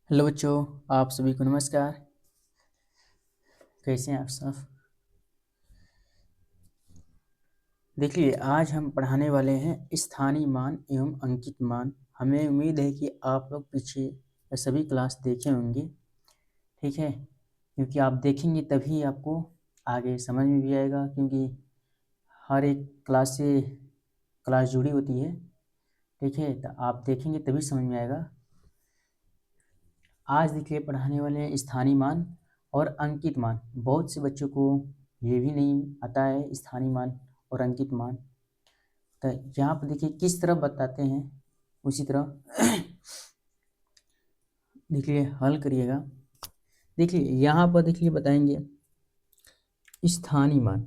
Hello बच्चों, आप सभी को नमस्कार। कैसे हैं आप सब? देखिए, आज हम पढ़ाने वाले हैं स्थानीय मान एवं अंकित मान। हमें उम्मीद है कि आप लोग पीछे सभी क्लास देखे होंगे, ठीक है? क्योंकि आप देखेंगे तभी आपको आगे समझ में भी आएगा, क्योंकि हर एक क्लास से क्लास जुड़ी होती है, ठीक है? तो आप देखेंगे तभी समझ में आएगा। आज देखिए पढ़ाने वाले हैं स्थानीय मान और अंकित मान। बहुत से बच्चों को ये भी नहीं आता है स्थानीय मान और अंकित मान। तो यहाँ पर देखिए किस तरह बताते हैं, उसी तरह देखिए हल करिएगा। देखिए यहाँ पर देखिए बताएंगे स्थानीय मान।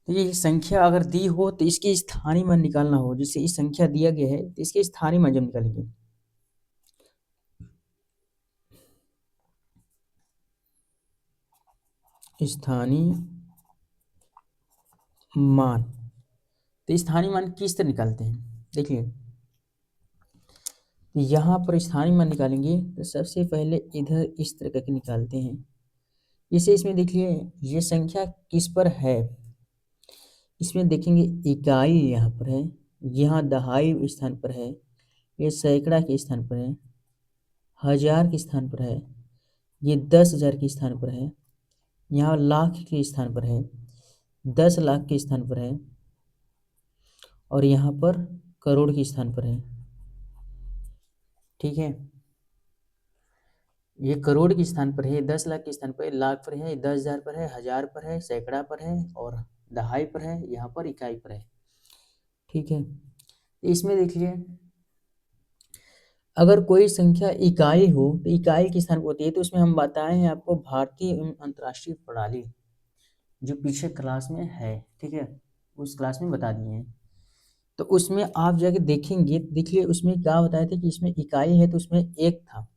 तो ये संख्या अगर दी हो तो इसकी स्थानीय मान निकालना हो, जिससे इस संख्या दिया गया है तो इसके स्थानीय मान जब निकालेंगे स्थानीय मान। तो स्थानीय मान किस तरह निकालते हैं? देखिए यहाँ पर स्थानीय मान निकालेंगे तो सबसे पहले इधर इस तरह करके निकालते हैं। इसे इसमें देखिए ये संख्या किस पर है, इसमें देखेंगे इकाई यहाँ पर है, यहाँ दहाई स्थान पर है, ये सैकड़ा के स्थान पर है, हजार के स्थान पर है, ये 10,000 के स्थान पर है, यहाँ लाख के स्थान पर है, 10 लाख के स्थान पर है, और यहाँ पर करोड़ के स्थान पर है, ठीक है? ये करोड़ के स्थान पर है, 10 लाख के स्थान पर है, लाख पर है, 10,000 पर है, हजार पर है, सैकड़ा पर है, और दहाई पर है, यहाँ पर इकाई पर है, ठीक है? इसमें देखिए अगर कोई संख्या इकाई हो तो इकाई किस स्थान पर होती है, तो उसमें हम बताए हैं आपको भारतीय एवं अंतर्राष्ट्रीय प्रणाली, जो पीछे क्लास में है, ठीक है? उस क्लास में बता दिए हैं। तो उसमें आप जाके देखेंगे, देखिए उसमें क्या बताए थे कि इसमें इकाई है तो उसमें एक था,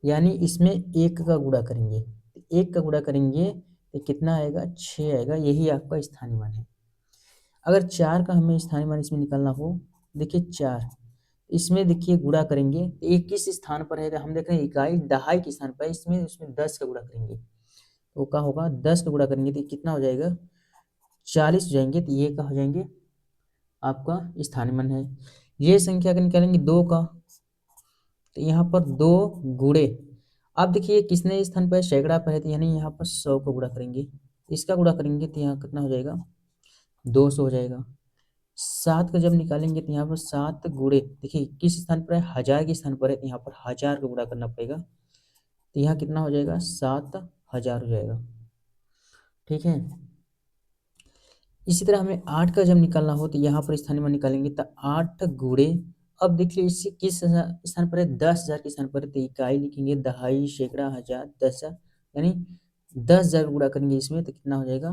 यानी इसमें एक का गुणा करेंगे, एक का गुणा करेंगे तो कितना आएगा? 6 आएगा। यही आपका स्थानीय मान है। अगर 4 का हमें स्थानीय मान इसमें निकालना हो, देखिए 4, इसमें देखिए गुणा करेंगे तो ये किस स्थान पर है, तो हम देख रहे हैं इकाई दहाई के स्थान पर है, इसमें उसमें 10 का गुणा करेंगे तो क्या होगा? 10 का गुणा करेंगे तो कितना हो जाएगा? 40 हो जाएंगे। तो ये क्या हो जाएंगे? आपका स्थानीय मान है। ये संख्या का निकालेंगे 2 का, तो यहाँ पर 2 गुणे, अब देखिए किसने स्थान पर है? सैकड़ा पर है, तो यानी यहाँ पर 100 को गुणा करेंगे, इसका गुणा करेंगे तो यहाँ कितना हो जाएगा? 200 हो जाएगा। 7 का जब निकालेंगे तो यहाँ पर 7 गुणे, देखिए किस स्थान पर है? हजार के स्थान पर है, तो यहाँ पर 1000 का गुणा करना पड़ेगा, तो यहाँ कितना हो जाएगा? 7,000 हो जाएगा, ठीक है? इसी तरह हमें 8 का जब निकालना हो तो यहाँ पर स्थानीय मान निकालेंगे तो 8 गुणे, अब देखिए इससे किस स्थान पर है? 10,000 के स्थान पर है, तो इकाई लिखेंगे दहाई, सैकड़ा, हजार, 10,000, यानी 10,000 गुणा करेंगे इसमें तो कितना हो जाएगा?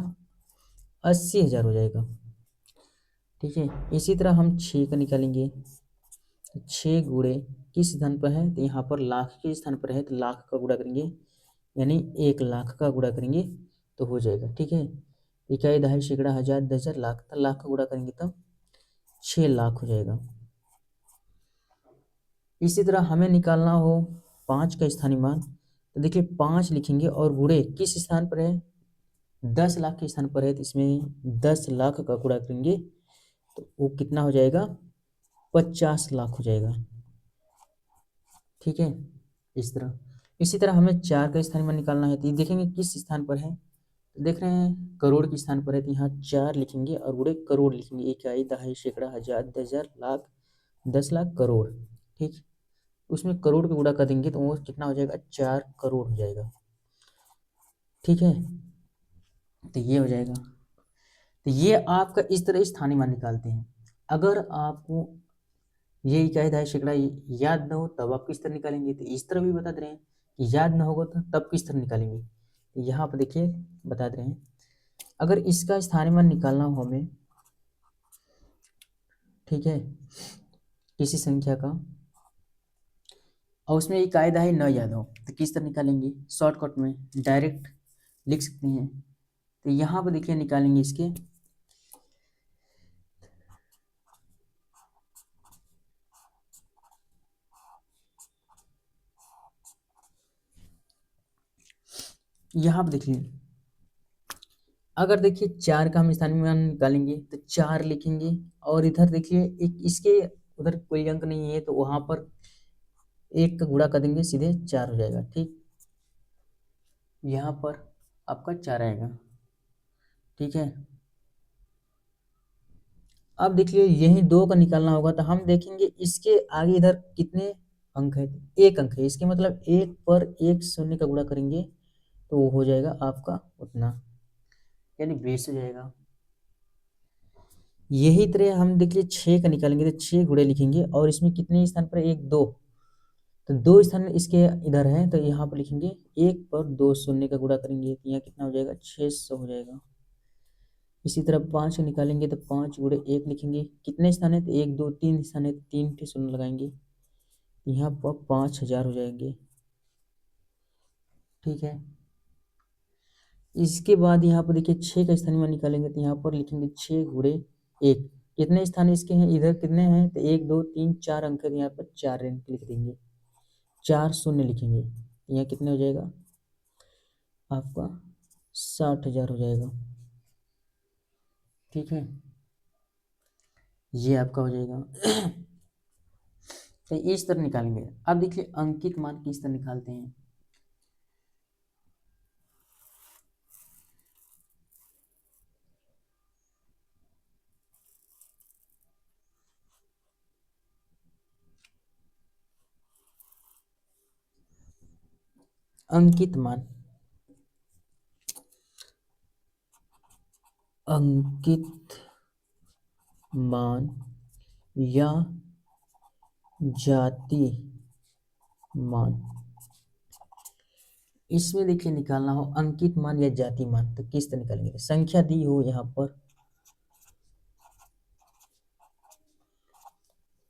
80,000 हो जाएगा, ठीक है? इसी तरह हम 6 का निकालेंगे, 6 गुणे किस स्थान पर है? तो यहाँ पर लाख के स्थान पर है, तो लाख का गुणा करेंगे, यानी 1,00,000 का गुणा करेंगे तो हो जाएगा, ठीक है? इकाई दहाई सैकड़ा हजार 10,000 लाख, तो लाख का गुणा करेंगे तब 6,00,000 हो जाएगा। इसी तरह हमें निकालना हो 5 का स्थानीय मान, तो देखिए 5 लिखेंगे और गुणे किस स्थान पर है? 10,00,000 के स्थान पर है, तो इसमें 10,00,000 का गुणा करेंगे तो वो कितना हो जाएगा? 50,00,000 हो जाएगा, ठीक है? इसी तरह हमें 4 का स्थानीय मान निकालना है, तो ये देखेंगे किस स्थान पर है, तो देख रहे हैं करोड़ के स्थान पर है, तो यहाँ 4 लिखेंगे और गुणे करोड़ लिखेंगे, इकाई दहाई सैकड़ा हजार 10,000 लाख 10,00,000 करोड़, ठीक? उसमें करोड़ का गुणा कर देंगे तो वो कितना हो जाएगा? 4 करोड़ हो जाएगा, ठीक है? तो ये हो जाएगा। तो ये आपका इस तरह स्थानीय मान निकालते हैं। अगर आपको ये इकाई दहाई सैकड़ा याद ना हो तब आप किस तरह निकालेंगे, तो इस तरह भी बता दे रहे हैं कि याद ना होगा तो तब किस तरह निकालेंगे। तो यहाँ पर देखिए बता दे रहे हैं, अगर इसका स्थानीय मान निकालना हो हमें, ठीक है, किसी संख्या का, और उसमें एक कायदा है न याद हो, तो किस तरह निकालेंगे? शॉर्टकट में डायरेक्ट लिख सकते हैं। तो यहाँ पर देखिए निकालेंगे इसके, यहाँ पर देखिए अगर देखिए 4 का हम स्थानीय मान निकालेंगे तो 4 लिखेंगे, और इधर देखिए एक इसके उधर कोई अंक नहीं है तो वहां पर 1 का गुणा कर देंगे, सीधे 4 हो जाएगा। ठीक, यहाँ पर आपका 4 आएगा। ठीक है, अब देखिए यही 2 का निकालना होगा, तो हम देखेंगे इसके आगे इधर कितने अंक है। 1 अंक है, इसके मतलब 1 पर 1 शून्य का गुणा करेंगे तो वो हो जाएगा आपका उतना, यानी 20 हो जाएगा। यही तरह हम देखिए 6 का निकालेंगे तो 6 गुणे लिखेंगे, और इसमें कितने स्थान पर? 1 2, तो 2 स्थान इसके इधर है तो यहाँ पर लिखेंगे 1 पर 2 शून्य का गुणा करेंगे तो यहाँ कितना हो जाएगा? 600 हो जाएगा। इसी तरह 5 निकालेंगे तो 5 गुणे 1 लिखेंगे, कितने स्थान है? तो 1 2 3 स्थान है, 3 के शून्य लगाएंगे, यहाँ पर 5000 हो जाएंगे। ठीक है, इसके बाद यहाँ पर देखिए 6 का स्थानीय मान निकालेंगे तो यहाँ पर लिखेंगे 6 गुणे 1, कितने स्थान इसके हैं? इधर कितने हैं? तो 1 2 3 4 अंक है, तो यहाँ पर 4 अंक लिख देंगे, 4 शून्य लिखेंगे, यहाँ कितने हो जाएगा आपका? 60,000 हो जाएगा। ठीक है, ये आपका हो जाएगा। तो इस तरह निकालेंगे। अब देखिए अंकित मान किस तरह निकालते हैं। अंकित मान, अंकित मान या जाति मान, इसमें देखिए निकालना हो अंकित मान या जाति मान तो किस तरह निकालेंगे? संख्या दी हो यहाँ पर,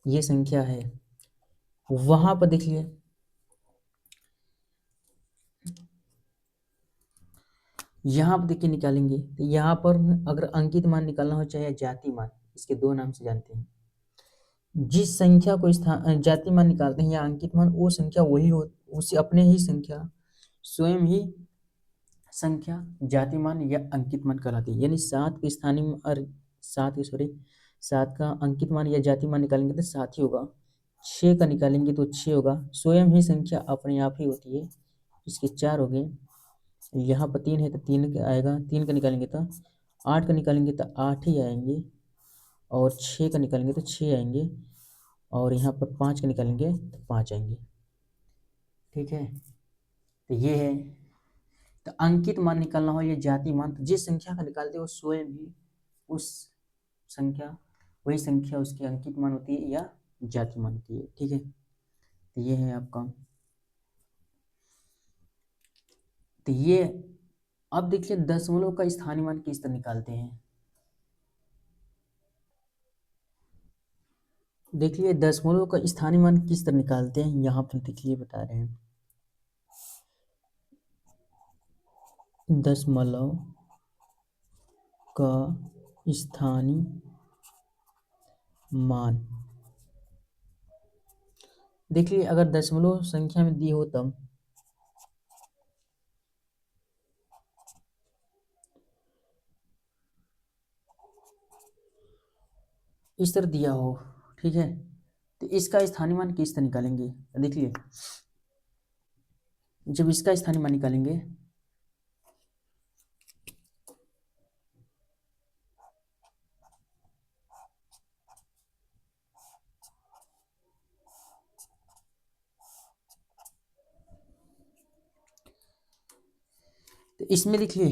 ये संख्या है, वहां पर देखिए यहाँ पर देखिए निकालेंगे तो यहाँ पर अगर अंकित मान निकालना हो चाहे जाति मान, इसके 2 नाम से जानते हैं। जिस संख्या को स्थान जाति मान निकालते हैं या अंकित मान, वो संख्या वही हो, उसे अपने ही संख्या स्वयं ही संख्या जाति मान या अंकित मान कहलाती है। यानी 7 के स्थानीय और 7 का अंकित मान या जाति मान निकालेंगे तो 7 ही होगा, 6 का निकालेंगे तो 6 होगा, स्वयं ही संख्या अपने आप ही होती है। इसके 4 हो गए, यहाँ पर 3 है तो 3 का आएगा, 3 का निकालेंगे तो 8 का निकालेंगे तो 8 ही आएंगे, और 6 का निकालेंगे तो 6 आएंगे, और यहाँ पर 5 का निकालेंगे तो 5 आएंगे। ठीक है, तो ये है। तो अंकित मान निकालना हो या जाति मान, तो जिस संख्या का निकालते हो स्वयं ही उस संख्या, वही संख्या उसकी अंकित मान होती है या जाति मान होती है। ठीक है, तो ये है आपका। तो ये अब देखिए दशमलव का स्थानीय मान किस तरह निकालते हैं। देखिए दशमलव का स्थानीय मान किस तरह निकालते हैं, यहाँ पर देखिए बता रहे हैं। दशमलव का स्थानीय मान, देखिए अगर दशमलव संख्या में दी हो तब इस तरह दिया हो, ठीक है, तो इसका स्थानीय मान किस तरह निकालेंगे? देखिए जब इसका स्थानीय मान निकालेंगे तो इसमें देखिए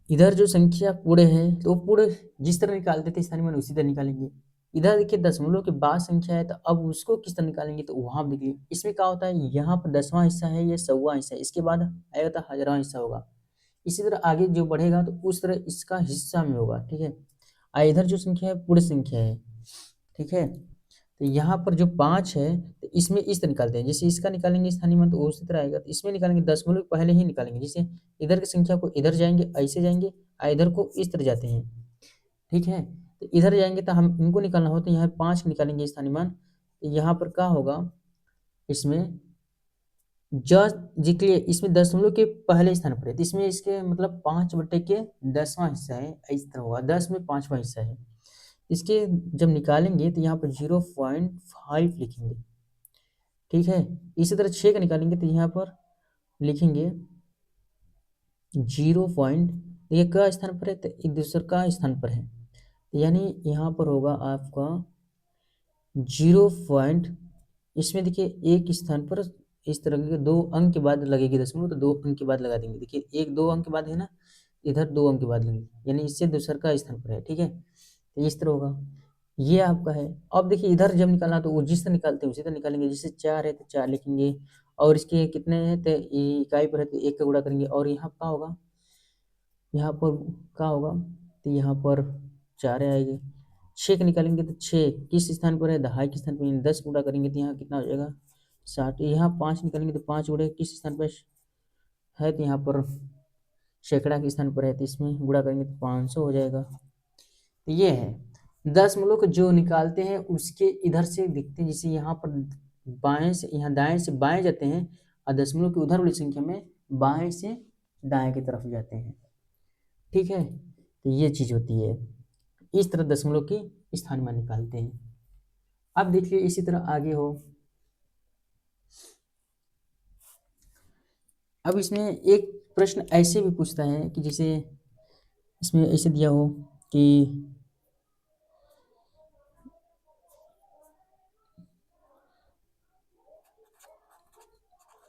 इधर जो संख्या पूरे है तो वो पूरे जिस तरह निकालते थे स्थानीय मान उसी तरह निकालेंगे। इधर देखिए दशमलव के बाद संख्या है तो अब उसको किस तरह निकालेंगे, तो वहां देखिए इसमें क्या होता है, यहाँ पर 10वां हिस्सा है, ये 100वां हिस्सा है, इसके बाद आएगा तो 1000वां हिस्सा होगा। इसी तरह आगे जो बढ़ेगा तो उस तरह इसका हिस्सा में होगा। ठीक है, इधर जो संख्या है पूरी संख्या है। ठीक है, तो यहाँ पर जो 5 है तो इसमें इस तरह निकालते हैं, जैसे इसका निकालेंगे स्थानीय मान तो उसी तरह आएगा, तो इसमें निकालेंगे दशमलव पहले ही निकालेंगे, जैसे इधर की संख्या को इधर जाएंगे ऐसे जाएंगे, इधर को इस तरह जाते हैं, ठीक है। तो इधर जाएंगे तो हम इनको निकालना हो तो यहाँ 5 निकालेंगे स्थानीय मान, तो यहाँ पर क्या होगा, इसमें जस्ट जिक्लिए इसमें दशमलव के पहले स्थान पर है, तो इसमें इसके मतलब 5/10वां हिस्सा है, इस तरह होगा 10 में 5वां हिस्सा है। इसके जब निकालेंगे तो यहाँ पर 0.5 लिखेंगे, ठीक है। इसी तरह 6 का निकालेंगे तो यहाँ पर लिखेंगे 0 पॉइंट, ये का स्थान पर है तो एक दूसरे का स्थान पर है, तो यानी यहाँ पर होगा आपका 0 पॉइंट, इसमें देखिए एक स्थान पर इस तरह के 2 अंक के बाद लगेगी दशमलव, तो 2 अंक के बाद लगा देंगे, देखिए 1-2 अंक के बाद है ना, इधर 2 अंक के बाद लगेगी, यानी इससे दूसर का स्थान पर है, ठीक है। तो इस तरह होगा, ये आपका है। अब देखिए इधर जब निकालना तो वो जिस तरह निकालते हैं उसी तरह निकालेंगे, जैसे 4 है तो 4 लिखेंगे, और इसके कितने हैं तो इकाई पर है तो 1 का गुणा करेंगे, और यहाँ क्या होगा, यहाँ पर क्या होगा, तो यहाँ पर 4 आएगी। 6 का निकालेंगे तो 6 किस स्थान पर है, दहाई के स्थान पर, 10 गुणा करेंगे तो यहाँ कितना हो जाएगा 60, यहाँ 5 निकालेंगे तो 5 गुणे किस स्थान पर है, तो यहाँ पर सैकड़ा के स्थान पर है, तो इसमें गुणा करेंगे तो 500 हो जाएगा। तो ये है दशमलव को जो निकालते हैं उसके इधर से दिखते हैं, जैसे यहाँ पर बाएं से यहाँ दाएं से बाएं जाते हैं, और दशमलव की उधर वाली संख्या में बाएं से दाएं की तरफ जाते हैं, ठीक है। तो ये चीज होती है, इस तरह दशमलव की स्थान मान निकालते हैं। अब देखिए इसी तरह आगे हो, अब इसमें एक प्रश्न ऐसे भी पूछता है कि जैसे इसमें ऐसे दिया हो कि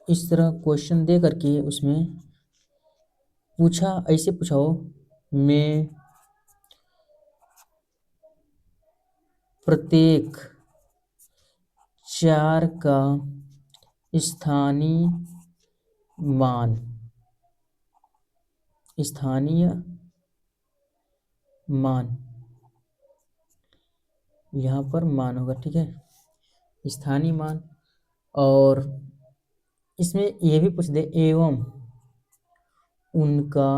इस तरह क्वेश्चन दे करके उसमें पूछा, ऐसे पूछा हो, मैं प्रत्येक 4 का स्थानीय मान, स्थानीय मान यहाँ पर मान होगा, ठीक है, स्थानीय मान। और इसमें ये भी पूछ दे एवं उनका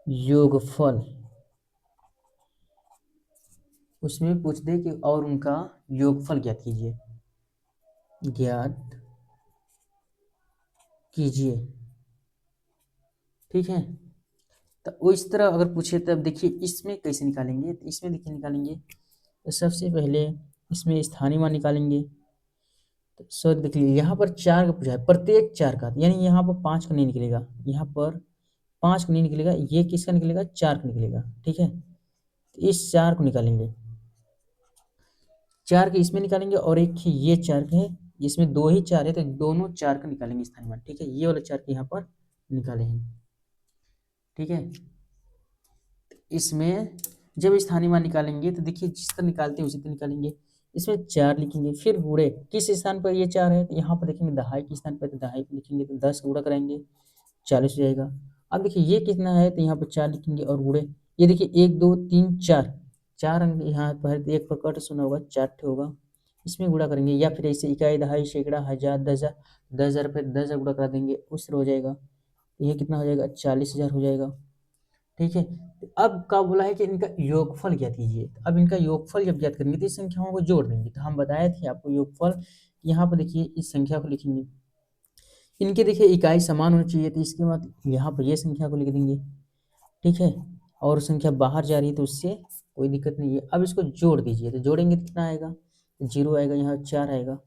योगफल, उसमें पूछ दे कि और उनका योगफल ज्ञात कीजिए, ज्ञात कीजिए, ठीक है। तो इस तरह अगर पूछे तब देखिए इसमें कैसे निकालेंगे, तो इसमें देखिए निकालेंगे तो सबसे पहले इसमें स्थानीय मान निकालेंगे, तो सर देखिए यहाँ पर 4 का पूछा है, प्रत्येक 4 का, यानी यहाँ पर 5 का नहीं निकलेगा, यहाँ पर 5 का नहीं निकलेगा, ये किसका निकलेगा 4 का निकलेगा, ठीक है। तो इस 4 को निकालेंगे, 4 के इसमें निकालेंगे, और एक ये 4 के है, इसमें 2 ही 4 है तो दोनों 4 का निकालेंगे स्थानीय मान, ठीक है, ये वाला 4 के यहाँ पर निकाले हैं, ठीक है। इसमें जब स्थानीय मान निकालेंगे तो देखिए जिस तरह निकालते हैं उसी तरह निकालेंगे, इसमें 4 लिखेंगे, फिर गुणे किस स्थान पर ये 4 है, तो यहाँ पर देखेंगे दहाई के स्थान पर, तो दहाई पर लिखेंगे तो 10 गुणा कराएंगे 40 हो जाएगा। अब देखिए ये कितना है, तो यहाँ पर 4 लिखेंगे और गुणे, ये देखिए 1 2 3 4, 4 अंक यहाँ पर, एक पर कट सुना होगा 4 होगा, इसमें गुणा करेंगे, या फिर ऐसे इकाई दहाई सैकड़ा हज़ार 10,000, 10,000 पे 10,000 गुणा करा देंगे, उस तरह हो जाएगा, ये कितना हो जाएगा 40,000 हो जाएगा, ठीक है। तो अब क्या बोला है कि इनका योगफल ज्ञात कीजिए, तो अब इनका योगफल जब ज्ञात करेंगे तो इस संख्याओं को जोड़ देंगे, तो हम बताए थे आपको योगफल, यहाँ पर देखिए इस संख्या को लिखेंगे, इनके देखिए इकाई समान होनी चाहिए, तो इसके बाद यहाँ पर ये संख्या को लिख देंगे, ठीक है, और संख्या बाहर जा रही है तो उससे कोई दिक्कत नहीं है। अब इसको जोड़ दीजिए, तो जोड़ेंगे तो कितना आएगा, 0 आएगा, यहाँ 4 आएगा,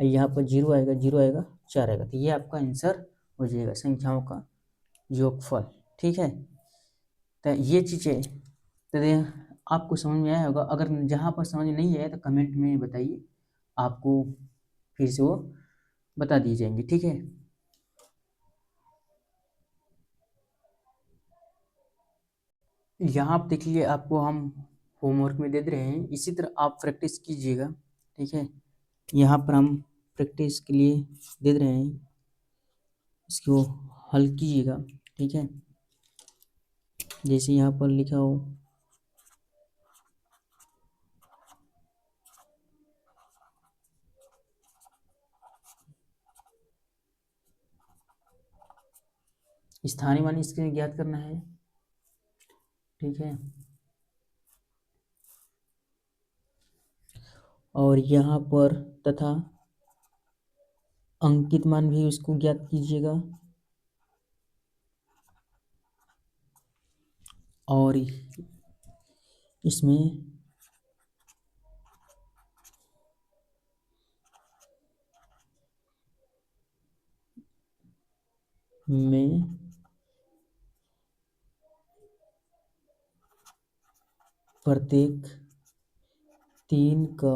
यहाँ पर 0 आएगा, 0 आएगा, 4 आएगा, तो ये आपका आंसर हो जाएगा संख्याओं का योगफल, ठीक है। तो ये चीज़ें तो आपको समझ में आया होगा, अगर जहाँ पर समझ नहीं आया तो कमेंट में बताइए, आपको फिर से वो बता दिए जाएंगे, ठीक है। यहाँ आप देख लीजिए, आपको हम होमवर्क में दे दे रहे हैं, इसी तरह आप प्रैक्टिस कीजिएगा, ठीक है। यहाँ पर हम प्रैक्टिस के लिए दे दे रहे हैं, इसको हल कीजिएगा, ठीक है। जैसे यहाँ पर लिखा हो स्थानीय मान इसके ज्ञात करना है, ठीक है। और यहाँ पर तथा अंकित मान भी उसको ज्ञात कीजिएगा। और इसमें प्रत्येक 3 का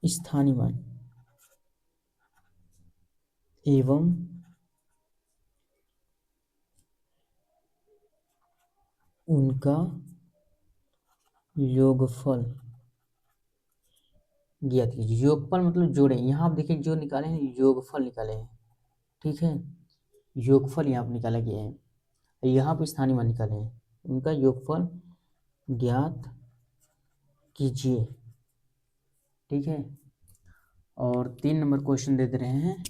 स्थानीय मान एवं उनका योगफल ज्ञात कीजिए। योगफल मतलब जोड़े, यहाँ आप देखिए जो निकाले हैं योगफल निकाले हैं, ठीक है। योगफल यहाँ पर निकाला गया है, यहाँ पर स्थानीय मान निकाले हैं, उनका योगफल ज्ञात कीजिए, ठीक है। और 3 नंबर क्वेश्चन दे रहे हैं।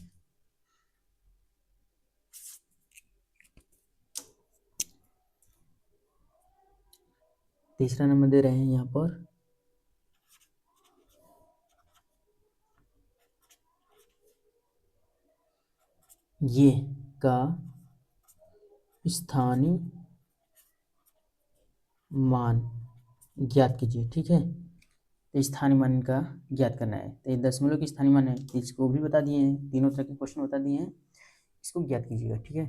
तीसरा नंबर दे रहे हैं यहाँ पर, ये का स्थानीय मान ज्ञात कीजिए, ठीक है। तो स्थानीय मान का ज्ञात करना है, तो ये दशमलव की स्थानीय मान है, तो इसको भी बता दिए हैं, तीनों तरह के क्वेश्चन बता दिए हैं, इसको ज्ञात कीजिएगा, ठीक है।